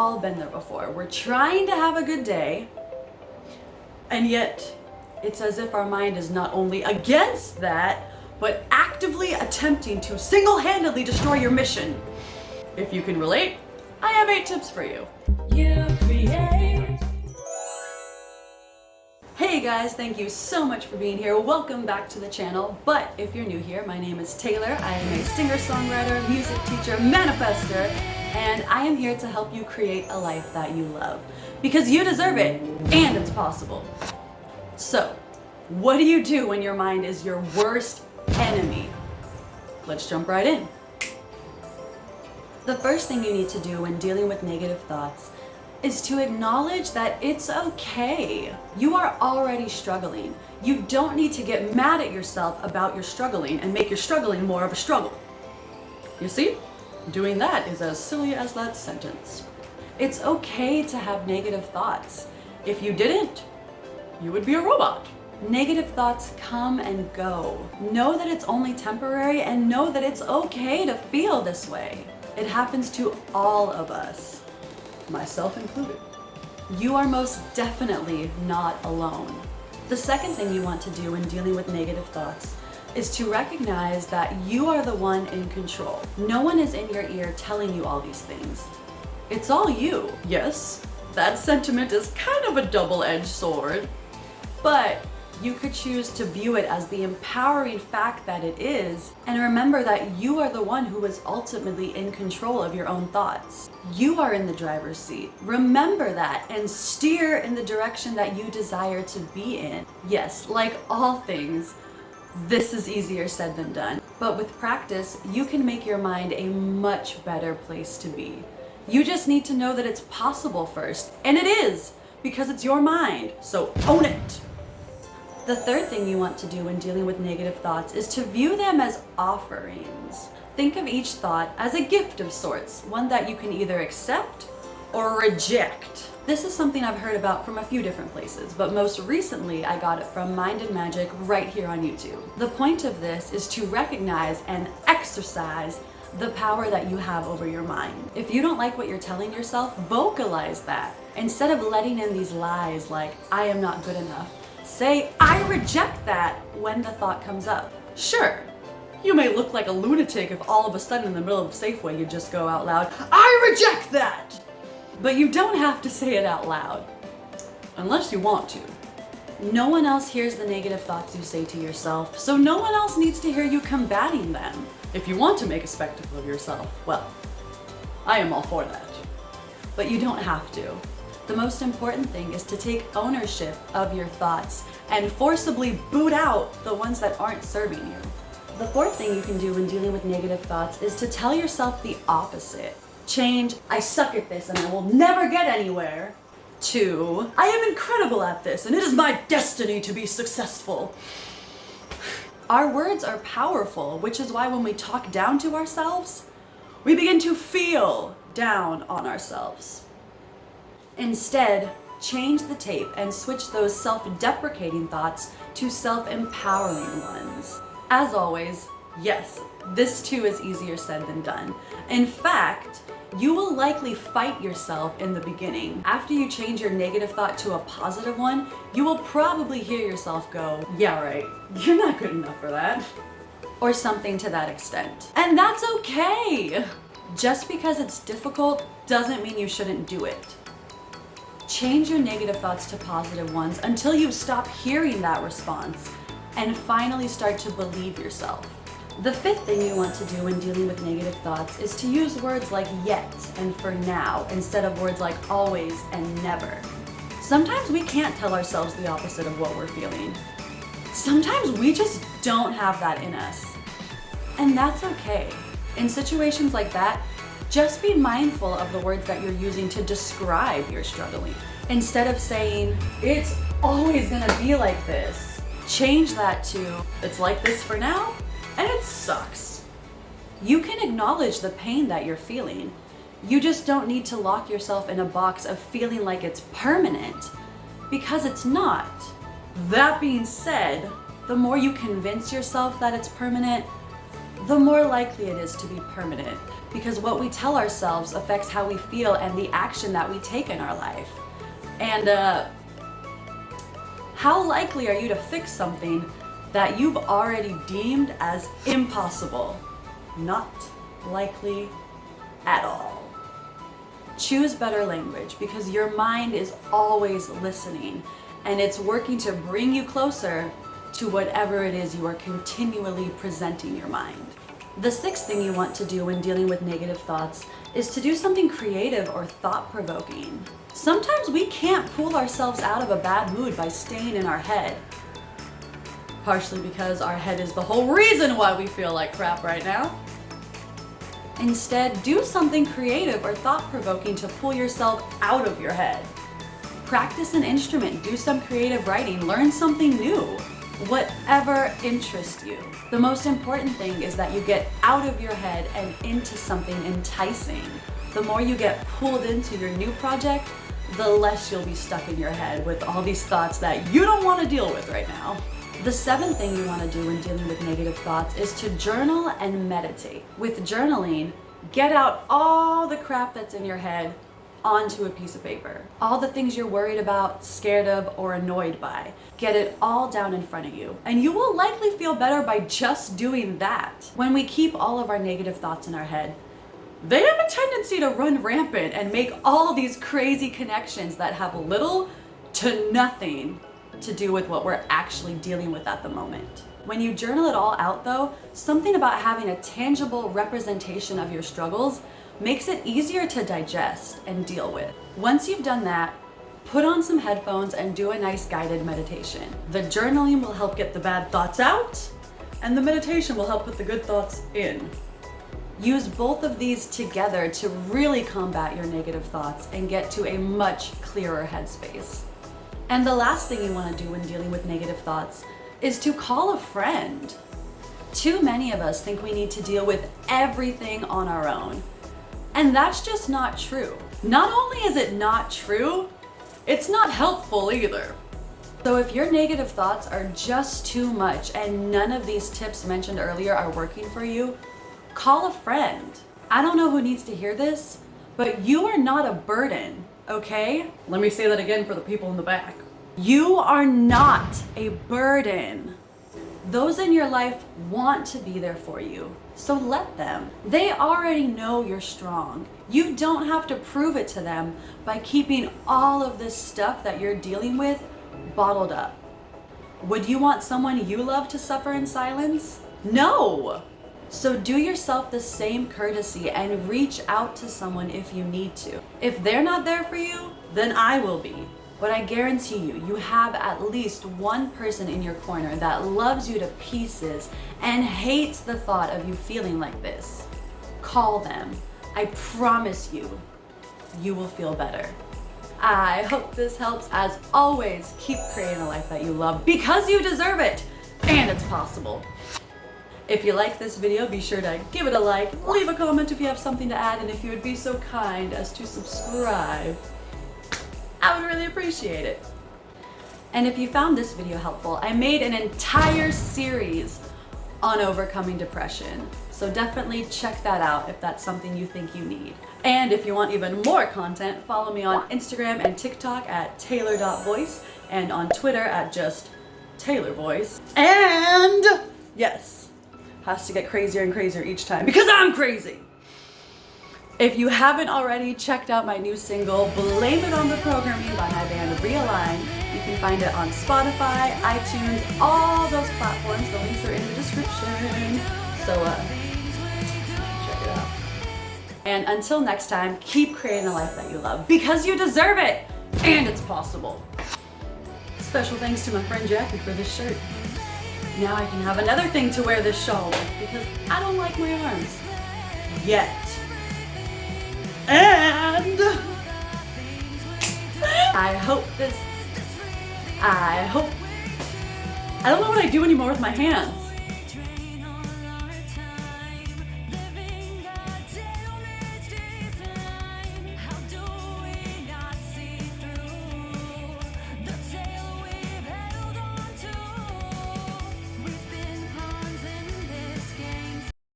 all been there before. We're trying to have a good day, and yet it's as if our mind is not only against that, but actively attempting to single-handedly destroy your mission. If you can relate, I have 8 tips for you. Hey guys, thank you so much for being here. Welcome back to the channel. But if you're new here, my name is Taylor. I am a singer-songwriter, music teacher, manifester, and I am here to help you create a life that you love. Because you deserve it, and it's possible. So, what do you do when your mind is your worst enemy? Let's jump right in. The first thing you need to do when dealing with negative thoughts is to acknowledge that it's okay. You are already struggling. You don't need to get mad at yourself about your struggling and make your struggling more of a struggle. You see? Doing that is as silly as that sentence. It's okay to have negative thoughts. If you didn't, you would be a robot. Negative thoughts come and go. Know that it's only temporary and know that it's okay to feel this way. It happens to all of us, myself included. You are most definitely not alone. The second thing you want to do when dealing with negative thoughts is to recognize that you are the one in control. No one is in your ear telling you all these things. It's all you. Yes, that sentiment is kind of a double-edged sword, but you could choose to view it as the empowering fact that it is, and remember that you are the one who is ultimately in control of your own thoughts. You are in the driver's seat. Remember that and steer in the direction that you desire to be in. Yes, like all things, this is easier said than done. But with practice, you can make your mind a much better place to be. You just need to know that it's possible first, and it is, because it's your mind, so own it. The third thing you want to do when dealing with negative thoughts is to view them as offerings. Think of each thought as a gift of sorts, one that you can either accept or reject. This is something I've heard about from a few different places, but most recently I got it from Mind and Magic right here on YouTube. The point of this is to recognize and exercise the power that you have over your mind. If you don't like what you're telling yourself, vocalize that. Instead of letting in these lies like, I am not good enough, say, I reject that when the thought comes up. Sure, you may look like a lunatic if all of a sudden in the middle of Safeway you just go out loud, I reject that! But you don't have to say it out loud, unless you want to. No one else hears the negative thoughts you say to yourself, so no one else needs to hear you combating them. If you want to make a spectacle of yourself, well, I am all for that. But you don't have to. The most important thing is to take ownership of your thoughts and forcibly boot out the ones that aren't serving you. The fourth thing you can do when dealing with negative thoughts is to tell yourself the opposite. Change, I suck at this and I will never get anywhere, to, I am incredible at this and it is my destiny to be successful. Our words are powerful, which is why when we talk down to ourselves, we begin to feel down on ourselves. Instead, change the tape and switch those self-deprecating thoughts to self-empowering ones. As always, yes, this too is easier said than done. In fact, you will likely fight yourself in the beginning. After you change your negative thought to a positive one, you will probably hear yourself go, yeah right, you're not good enough for that. Or something to that extent. And that's okay! Just because it's difficult doesn't mean you shouldn't do it. Change your negative thoughts to positive ones until you stop hearing that response and finally start to believe yourself. The fifth thing you want to do when dealing with negative thoughts is to use words like yet and for now instead of words like always and never. Sometimes we can't tell ourselves the opposite of what we're feeling. Sometimes we just don't have that in us. And that's okay. In situations like that, just be mindful of the words that you're using to describe your struggling. Instead of saying, it's always gonna be like this, change that to, it's like this for now, and it sucks. You can acknowledge the pain that you're feeling. You just don't need to lock yourself in a box of feeling like it's permanent, because it's not. That being said, the more you convince yourself that it's permanent, the more likely it is to be permanent, because what we tell ourselves affects how we feel and the action that we take in our life. And how likely are you to fix something that you've already deemed as impossible? Not likely at all. Choose better language, because your mind is always listening and it's working to bring you closer to whatever it is you are continually presenting your mind. The sixth thing you want to do when dealing with negative thoughts is to do something creative or thought-provoking. Sometimes we can't pull ourselves out of a bad mood by staying in our head. Partially because our head is the whole reason why we feel like crap right now. Instead, do something creative or thought-provoking to pull yourself out of your head. Practice an instrument, do some creative writing, learn something new. Whatever interests you. The most important thing is that you get out of your head and into something enticing. The more you get pulled into your new project, the less you'll be stuck in your head with all these thoughts that you don't want to deal with right now. The seventh thing you want to do when dealing with negative thoughts is to journal and meditate. With journaling, get out all the crap that's in your head onto a piece of paper. All the things you're worried about, scared of, or annoyed by. Get it all down in front of you. And you will likely feel better by just doing that. When we keep all of our negative thoughts in our head, they have a tendency to run rampant and make all these crazy connections that have little to nothing to do with what we're actually dealing with at the moment. When you journal it all out though, something about having a tangible representation of your struggles makes it easier to digest and deal with. Once you've done that, put on some headphones and do a nice guided meditation. The journaling will help get the bad thoughts out, and the meditation will help put the good thoughts in. Use both of these together to really combat your negative thoughts and get to a much clearer headspace. And the last thing you want to do when dealing with negative thoughts is to call a friend. Too many of us think we need to deal with everything on our own. And that's just not true. Not only is it not true, it's not helpful either. So if your negative thoughts are just too much and none of these tips mentioned earlier are working for you, call a friend. I don't know who needs to hear this, but you are not a burden, okay? Let me say that again for the people in the back. You are not a burden. Those in your life want to be there for you, so let them. They already know you're strong. You don't have to prove it to them by keeping all of this stuff that you're dealing with bottled up. Would you want someone you love to suffer in silence? No! So do yourself the same courtesy and reach out to someone if you need to. If they're not there for you, then I will be. But I guarantee you, you have at least one person in your corner that loves you to pieces and hates the thought of you feeling like this. Call them. I promise you, you will feel better. I hope this helps. As always, keep creating a life that you love because you deserve it and it's possible. If you like this video, be sure to give it a like, leave a comment if you have something to add, and if you would be so kind as to subscribe, I would really appreciate it. And if you found this video helpful, I made an entire series on overcoming depression. So definitely check that out if that's something you think you need. And if you want even more content, follow me on Instagram and TikTok at taylor.voice and on Twitter at just taylorvoice. And yes, has to get crazier and crazier each time because I'm crazy. If you haven't already checked out my new single, Blame It on the Programming by my band Realign, you can find it on Spotify, iTunes, all those platforms. The links are in the description. So check it out. And until next time, keep creating a life that you love because you deserve it and it's possible. Special thanks to my friend Jackie for this shirt. Now I can have another thing to wear this shawl with because I don't like my arms. Yet. And I don't know what I do anymore with my hands.